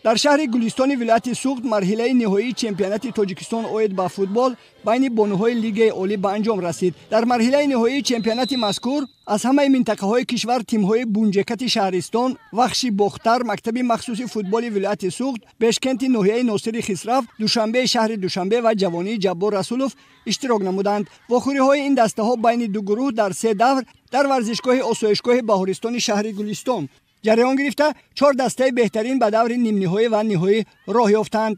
дар шаҳри Гулистони вилояти Суғд марҳилаи ниҳоии чемпионати Тоҷикистон оид ба футбол байни бонуҳои Лигаи олӣ ба анҷом расид. Дар марҳилаи ниҳоии чемпионати мазкур аз ҳамаи минтақаҳои кишвар тимҳои Бунҷекати Шаҳристон, Вахши Бохтар, Мактаби махсуси футболи вилояти Суғд, Бешкенти ноҳияи Носири Хисраф, Душанбеи шаҳри Душанбе ва Ҷавонии Ҷаббор Расулов иштирок намуданд. Вохӯриҳои ин дастаҳо байни ду гурӯҳ дар се давр дар варзишгоҳи осоишгоҳи Баҳористони шаҳри Гулистон ҷараён гирифта, 4 дастаи беҳтарин ба даври нимниҳоӣ ва ниҳоӣ роҳ ёфтанд.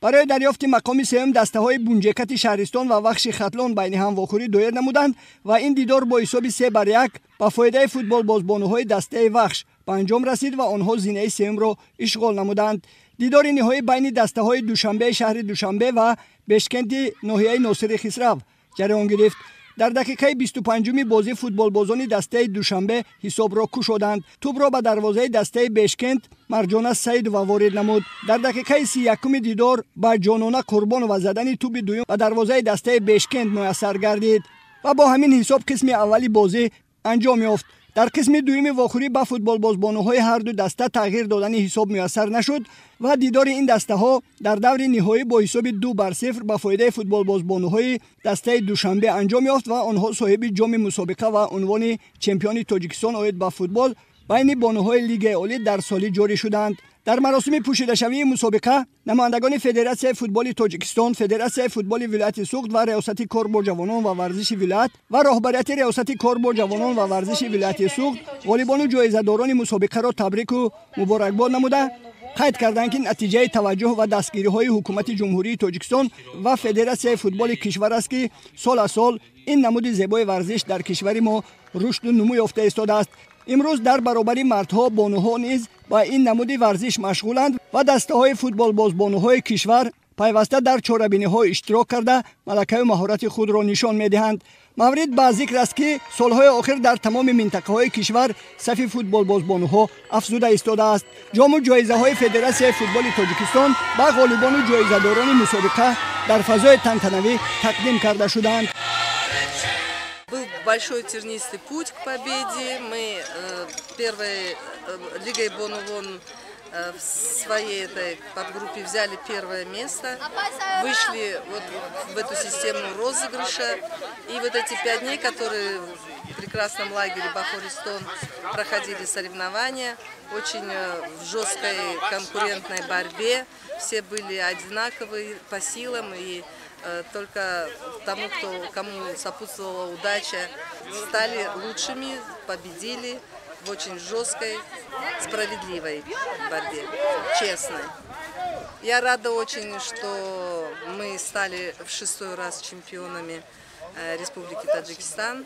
барои дарёфти мақоми сеюм дастаҳои Бунҷекати Шаҳристон ва Вахши Хатлон байни ҳам вохӯрӣ доир намуданд ва ин дидор бо ҳисоби 3-1 ба фоидаи футболбозбонуҳои дастаи Вахш ба анҷом расид ва онҳо зинаи сеюмро ишғол намуданд. дидори ниҳоӣ байни дастаҳои Душанбеи шаҳри Душанбе ва Бешкенти ноҳияи Носири Хисраф ҷараён гирифт. дар дақиқаи 25-уми бозӣ футболбозони дастаи Душанбе ҳисобро кушоданд. тӯбро ба дарвозаи дастаи Бешкент Марҷона Саидова ворид намуд. дар дақиқаи 31-уми дидор ба Ҷонона Қурбонова задани тӯби дуюм ба дарвозаи дастаи Бешкент муяссар гардид ва бо ҳамин ҳисоб қисми аввали бозӣ анҷом ёфт. дар қисми дуюми вохӯрӣ ба футболбозбонуҳои ҳарду даста тағйир додани ҳисоб муяссар нашуд ва дидори ин дастаҳо дар даври ниҳоӣ бо ҳисоби 2-0 ба фоидаи футболбозбонуҳои дастаи Душанбе анҷом ёфт ва онҳо соҳиби ҷоми мусобиқа ва унвони чемпиони Тоҷикистон оид ба футбол байни бонуҳои Лигаи олӣ дар солӣ ҷорӣ шуданд. дар маросими пӯшидашавии мусобиқа намояндагони Федератсияи футболи Тоҷикистон, Федератсияи футболи вилояти Суғд ва Риёсати кор бо ҷавонон ва варзиши вилоят ва роҳбарияти Риёсати кор бо ҷавонон ва варзиши вилояти Суғд ғолибону ҷоизадорони мусобиқаро табрику муборакбод намуда қайд карданд ки натиҷаи таваҷҷӯҳ ва дастгириҳои ҳукумати ҷумҳурии Тоҷикистон ва Федератсияи футболи кишвар аст ки сол аз сол ин намуди зебои варзиш дар кишвари мо рушду нумӯ ёфта истодааст. имрӯз дар баробари мардҳо бонуҳо низ ба ин намуди варзиш машғуланд ва дастаҳои футболбозбонуҳои кишвар пайваста дар чорабиниҳо иштирок карда малакаю маҳорати худро нишон медиҳанд. маврид ба зикр аст ки солҳои охир дар тамоми минтақаҳои кишвар сафи футболбозбонуҳо афзуда истодааст. ҷому ҷоизаҳои Федератсияи футболи Тоҷикистон ба ғолибону ҷоизадорони мусобиқа дар фазои тантанавӣ тақдим карда шуданд. Был большой тернистый путь к победе. Мы первой Лигой Бонувон в своей этой подгруппе взяли первое место, вышли вот в эту систему розыгрыша. И вот эти 5 дней, которые в прекрасном лагере Баҳористон проходили соревнования, очень в жесткой конкурентной борьбе. Все были одинаковые по силам, и только тому, кому сопутствовала удача, стали лучшими, победили в очень жесткой, справедливой борьбе, честной. Я рада очень, что мы стали в 6-й раз чемпионами Республики Таджикистан.